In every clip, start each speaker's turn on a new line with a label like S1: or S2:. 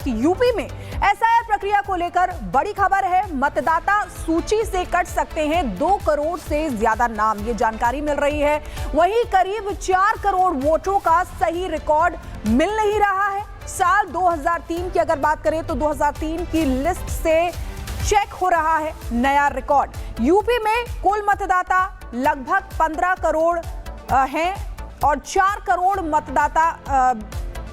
S1: कि यूपी में एसआईआर प्रक्रिया को लेकर बड़ी खबर है। मतदाता सूची से कट सकते हैं 2 करोड़ से ज्यादा नाम, ये जानकारी मिल रही है। वहीं करीब 4 करोड़ वोटों का सही रिकॉर्ड मिल नहीं रहा है। साल 2003 की अगर बात करें तो 2003 की लिस्ट से चेक हो रहा है नया रिकॉर्ड। यूपी में कुल मतदाता लगभग 15 करोड़ हैं और 4 करोड़ मतदाता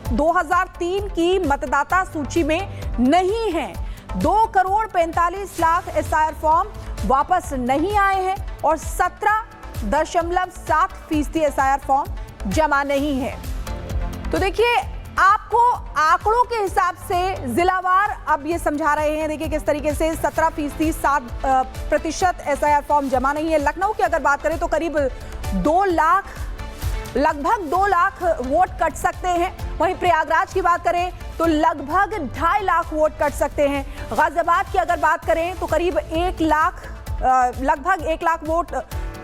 S1: 2003 की मतदाता सूची में नहीं हैं। 2 करोड़ 45 लाख एसआईआर फॉर्म वापस नहीं आए हैं और 17.7% एसआईआर फॉर्म जमा नहीं है। तो देखिए, आपको आंकड़ों के हिसाब से जिलावार अब ये समझा रहे हैं। देखिए किस तरीके से 17% 7% एसआईआर फॉर्म जमा नहीं है। लखनऊ की अगर बात करें तो करीब लगभग 2 लाख वोट कट सकते हैं। वहीं प्रयागराज की बात करें तो लगभग 2.5 लाख वोट कट सकते हैं। गाजियाबाद की अगर बात करें तो करीब लगभग 1 लाख वोट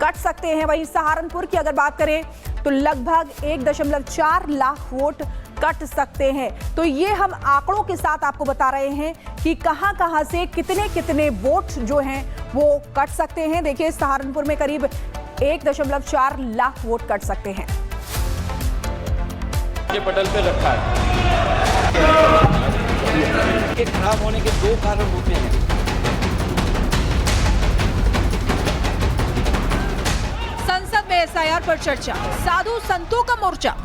S1: कट सकते हैं। वहीं सहारनपुर की अगर बात करें तो लगभग 1.4 लाख वोट कट सकते हैं। तो ये हम आंकड़ों के साथ आपको बता रहे हैं कि कहां-कहां से कितने वोट जो हैं वो कट सकते हैं। देखिए सहारनपुर में करीब 1.4 लाख वोट कट सकते हैं।
S2: ये पटल पे रखा है। ये खराब होने के 2 कारण होते हैं।
S1: संसद में एसआईआर पर चर्चा, साधु संतों का मोर्चा।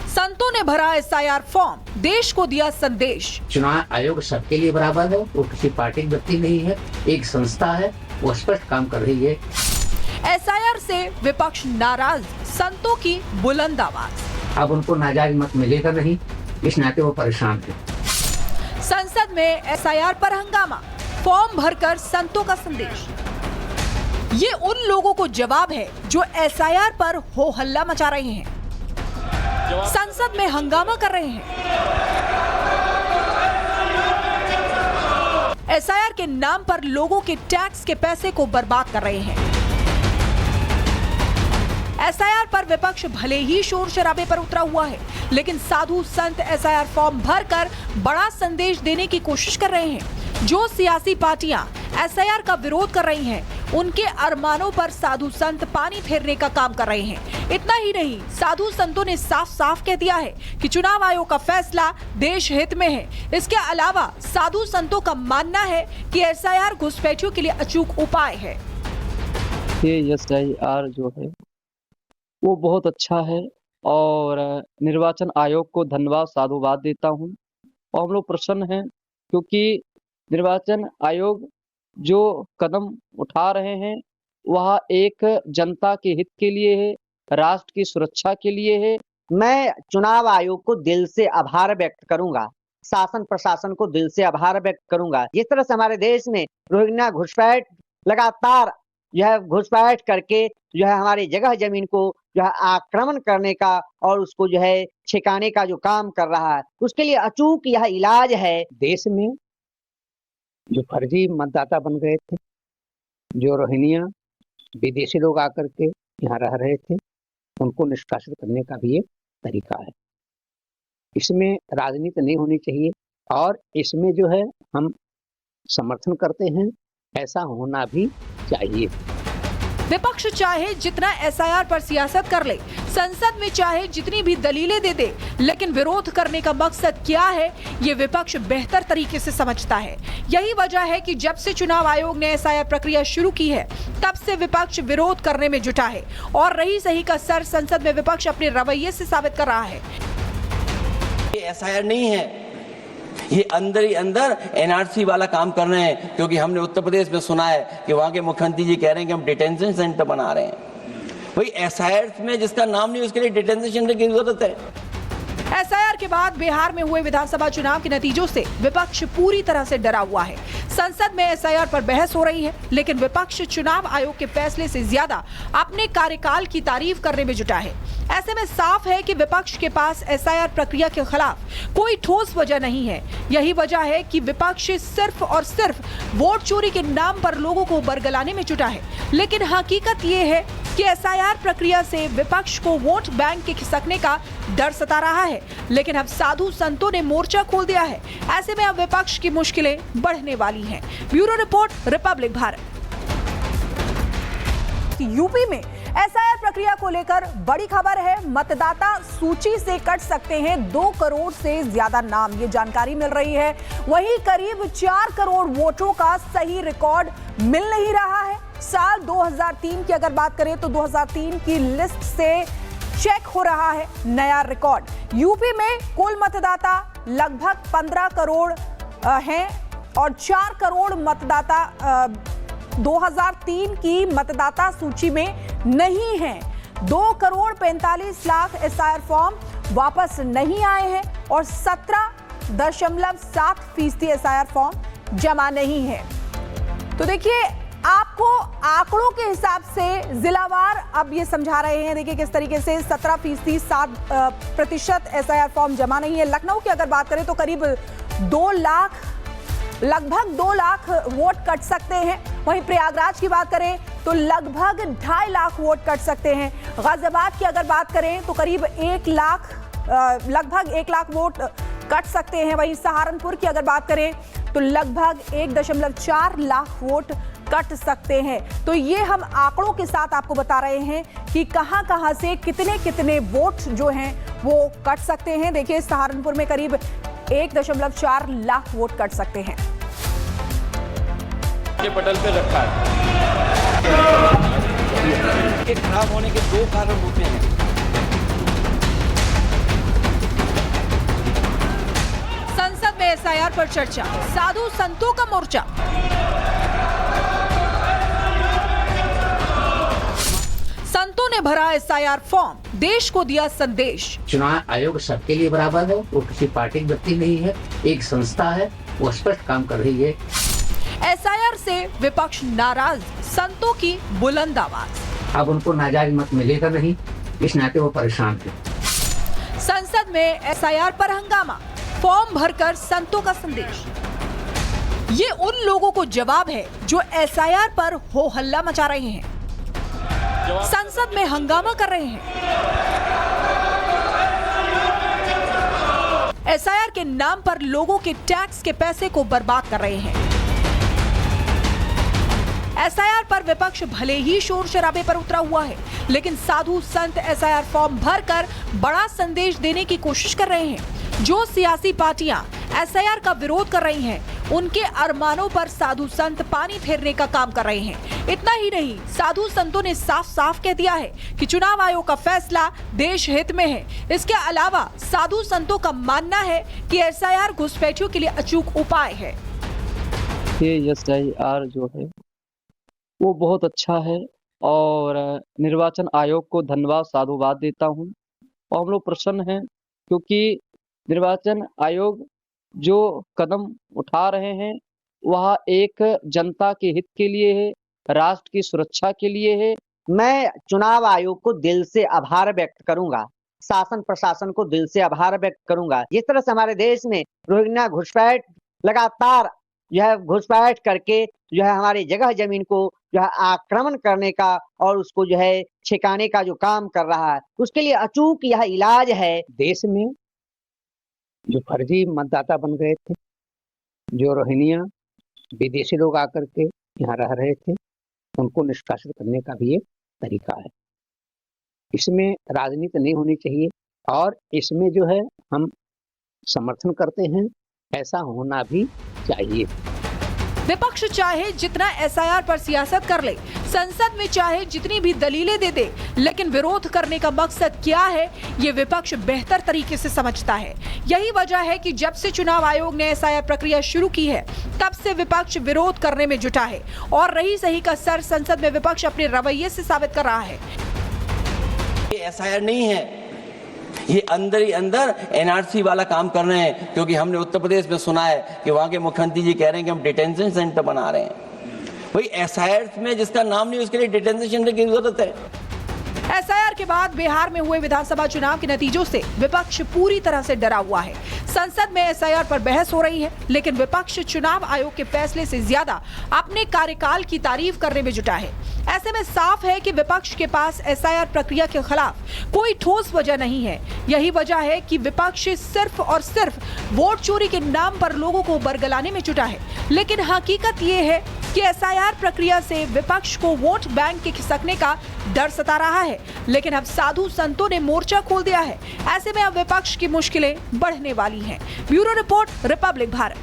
S1: संतों ने भरा एसआईआर फॉर्म, देश को दिया संदेश।
S3: चुनाव आयोग सबके लिए बराबर है, वो किसी पार्टी के व्यक्ति नहीं है, एक संस्था है, वो स्पष्ट काम कर रही है।
S1: एसआईआर से विपक्ष नाराज, संतों की बुलंद आवाज।
S3: अब उनको नाजायज मत मिलेगा नहीं, इस नाते वो परेशान है।
S1: संसद में एसआईआर पर हंगामा, फॉर्म भरकर संतों का संदेश। ये उन लोगों को जवाब है जो एसआईआर पर हो हल्ला मचा रहे हैं, संसद में हंगामा कर रहे हैं, एसआईआर के नाम पर लोगों के टैक्स के पैसे को बर्बाद कर रहे हैं। एसआईआर पर विपक्ष भले ही शोर शराबे पर उतरा हुआ है, लेकिन साधु संत एसआईआर फॉर्म भरकर बड़ा संदेश देने की कोशिश कर रहे हैं। जो सियासी पार्टियां एसआईआर का विरोध कर रही हैं, उनके अरमानों पर साधु संत पानी फेरने का काम कर रहे हैं। इतना ही नहीं, साधु संतों ने साफ साफ कह दिया है कि चुनाव आयोग का फैसला देश हित में है। इसके अलावा साधु संतों का मानना है कि एसआईआर घुसपैठियों के लिए अचूक उपाय है।
S4: ये एसआईआर जो है वो बहुत अच्छा है और निर्वाचन आयोग को धन्यवाद साधुवाद देता हूँ। और हम लोग प्रसन्न हैं क्योंकि निर्वाचन आयोग जो कदम उठा रहे हैं वह एक जनता के हित के लिए है, राष्ट्र की सुरक्षा के लिए है।
S5: मैं चुनाव आयोग को दिल से आभार व्यक्त करूंगा, शासन प्रशासन को दिल से आभार व्यक्त करूंगा। जिस तरह से हमारे देश में रोहिंग्या घुसपैठ लगातार घुसपैठ करके हमारी जगह जमीन को आक्रमण करने का और उसको छिकाने का जो काम कर रहा है, उसके लिए अचूक यह इलाज है।
S3: देश में जो फर्जी मतदाता बन गए थे, जो रोहिंग्या विदेशी लोग आकर के यहाँ रह रहे थे, उनको निष्कासित करने का भी एक तरीका है। इसमें राजनीति नहीं होनी चाहिए और इसमें हम समर्थन करते हैं, ऐसा होना भी चाहिए।
S1: विपक्ष चाहे जितना एसआईआर पर सियासत कर ले, संसद में चाहे जितनी भी दलीलें दे दे, लेकिन विरोध करने का मकसद क्या है ये विपक्ष बेहतर तरीके से समझता है। यही वजह है कि जब से चुनाव आयोग ने एसआईआर प्रक्रिया शुरू की है, तब से विपक्ष विरोध करने में जुटा है और रही सही का असर संसद में विपक्ष अपने रवैये से साबित कर रहा है।
S2: ये एसआईआर नहीं है, ये अंदर ही अंदर एनआरसी वाला काम कर रहे हैं। क्योंकि हमने उत्तर प्रदेश में सुना है कि वहां के मुख्यमंत्री जी कह रहे हैं कि हम डिटेंशन सेंटर बना रहे हैं। भाई एसआईआर में जिसका नाम नहीं, उसके लिए डिटेंशन सेंटर की जरूरत है।
S1: एसआईआर के बाद बिहार में हुए विधानसभा चुनाव के नतीजों से विपक्ष पूरी तरह से डरा हुआ है। संसद में एसआईआर पर बहस हो रही है, लेकिन विपक्ष चुनाव आयोग के फैसले से ज्यादा अपने कार्यकाल की तारीफ करने में जुटा है। ऐसे में साफ है कि विपक्ष के पास एसआईआर प्रक्रिया के खिलाफ कोई ठोस वजह नहीं है। यही वजह है कि विपक्ष सिर्फ और सिर्फ वोट चोरी के नाम पर लोगों को बरगलाने में जुटा है। लेकिन हकीकत ये है कि एसआईआर प्रक्रिया से विपक्ष को वोट बैंक के खिसकने का डर सता रहा है, लेकिन अब साधु संतों ने मोर्चा खोल दिया है। ऐसे में अब विपक्ष की मुश्किलें बढ़ने वाली हैं। Bureau report, Republic Bharat. UP में एसआईआर प्रक्रिया को लेकर बड़ी खबर है। मतदाता सूची से कट सकते हैं 2 करोड़ से ज्यादा नाम, ये जानकारी मिल रही है। वहीं करीब 4 करोड़ वोटों का सही रिकॉर्ड मिल नहीं रहा है। साल 2003 की अगर बात करें तो 2003 की लिस्ट से चेक हो रहा है नया रिकॉर्ड। यूपी में कुल मतदाता लगभग 15 करोड़ हैं और 4 करोड़ मतदाता 2003 की मतदाता सूची में नहीं है। 2 करोड़ 45 लाख एसआईआर फॉर्म वापस नहीं आए हैं और 17.7% एसआईआर फॉर्म जमा नहीं है। तो देखिए, आपको आंकड़ों के हिसाब से जिलावार अब ये समझा रहे हैं। देखिए किस तरीके से 17% 7% एसआईआर फॉर्म जमा नहीं है। लखनऊ की अगर बात करें तो करीब लगभग 2 लाख वोट कट सकते हैं। वहीं प्रयागराज की बात करें तो लगभग 2.5 लाख वोट कट सकते हैं। गाजियाबाद की अगर बात करें तो करीब लगभग 1 लाख वोट कट सकते हैं। वहीं सहारनपुर की अगर बात करें तो लगभग 1.4 लाख वोट कट सकते हैं। तो ये हम आंकड़ों के साथ आपको बता रहे हैं कि कहां से कितने वोट जो हैं वो कट सकते हैं। देखिए, सहारनपुर में करीब 1.4 लाख वोट कट सकते हैं।
S2: के पटल पे रखा है। के खराब होने के 2 कारण होते हैं।
S1: संसद में एसआईआर पर चर्चा, साधु संतों का मोर्चा। संतों ने भरा एसआईआर फॉर्म, देश को दिया संदेश।
S3: चुनाव आयोग सबके लिए बराबर है, वो किसी पार्टी का व्यक्ति नहीं है, एक संस्था है, वो स्पष्ट काम कर रही है।
S1: एसआईआर से विपक्ष नाराज, संतों की बुलंद आवाज।
S3: अब उनको नाजायज मत मिलेगा नहीं, इस नाते वो परेशान थे।
S1: संसद में एसआईआर पर हंगामा, फॉर्म भरकर संतों का संदेश। ये उन लोगों को जवाब है जो एसआईआर पर हो हल्ला मचा रहे हैं, संसद में हंगामा कर रहे हैं, एसआईआर के नाम पर लोगों के टैक्स के पैसे को बर्बाद कर रहे हैं। एसआईआर पर विपक्ष भले ही शोर शराबे पर उतरा हुआ है, लेकिन साधु संत एसआईआर फॉर्म भरकर बड़ा संदेश देने की कोशिश कर रहे हैं। जो सियासी पार्टियां एसआईआर का विरोध कर रही हैं, उनके अरमानों पर साधु संत पानी फेरने का काम कर रहे हैं। इतना ही नहीं, साधु संतों ने साफ साफ कह दिया है कि चुनाव आयोग का फैसला देश हित में है। इसके अलावा साधु संतों का मानना है कि एसआईआर घुसपैठियों के लिए अचूक उपाय है।
S4: ये एसआईआर जो है वो बहुत अच्छा है और निर्वाचन आयोग को धन्यवाद साधुवाद देता हूँ। और हम लोग प्रसन्न हैं क्योंकि निर्वाचन आयोग जो कदम उठा रहे हैं वह एक जनता के हित के लिए है, राष्ट्र की सुरक्षा के लिए है।
S5: मैं चुनाव आयोग को दिल से आभार व्यक्त करूंगा, शासन प्रशासन को दिल से आभार व्यक्त करूंगा। जिस तरह से हमारे देश में रोहिंग्या घुसपैठ लगातार घुसपैठ करके हमारी जगह जमीन को आक्रमण करने का और उसको छिकाने का जो काम कर रहा है, उसके लिए अचूक यह इलाज है।
S3: देश में जो फर्जी मतदाता बन गए थे, जो रोहिंग्या विदेशी लोग आकर के यहाँ रह रहे थे, उनको निष्कासित करने का भी एक तरीका है। इसमें राजनीति नहीं होनी चाहिए और इसमें जो है हम समर्थन करते हैं, ऐसा होना भी चाहिए।
S1: विपक्ष चाहे जितना एसआईआर पर सियासत कर ले, संसद में चाहे जितनी भी दलीलें दे दे, लेकिन विरोध करने का मकसद क्या है ये विपक्ष बेहतर तरीके से समझता है। यही वजह है कि जब से चुनाव आयोग ने एसआईआर प्रक्रिया शुरू की है, तब से विपक्ष विरोध करने में जुटा है और रही सही का सर संसद में विपक्ष अपने रवैये से साबित कर रहा है।
S2: ये एसआईआर नहीं है, ये अंदर ही अंदर एनआरसी वाला काम कर रहे हैं, क्योंकि हमने उत्तर प्रदेश में सुना है कि वहां के मुख्यमंत्री जी कह रहे हैं कि हम डिटेंशन सेंटर बना रहे हैं। भाई एसआईआर में जिसका नाम नहीं उसके लिए डिटेंशन सेंटर की जरूरत है।
S1: एसआईआर के बाद बिहार में हुए विधानसभा चुनाव के नतीजों से विपक्ष पूरी तरह से डरा हुआ है। संसद में एसआईआर पर बहस हो रही है, लेकिन विपक्ष चुनाव आयोग के फैसले से ज्यादा अपने कार्यकाल की तारीफ करने में जुटा है। ऐसे में साफ है कि विपक्ष के पास एसआईआर प्रक्रिया के खिलाफ कोई ठोस वजह नहीं है। यही वजह है कि विपक्ष सिर्फ और सिर्फ वोट चोरी के नाम पर लोगों को बरगलाने में जुटा है। लेकिन हकीकत ये है कि एसआईआर प्रक्रिया से विपक्ष को वोट बैंक के खिसकने का डर सता रहा है। लेकिन अब साधु संतों ने मोर्चा खोल दिया है। ऐसे में अब विपक्ष की मुश्किलें बढ़ने वाली हैं। Bureau report, Republic Bharat.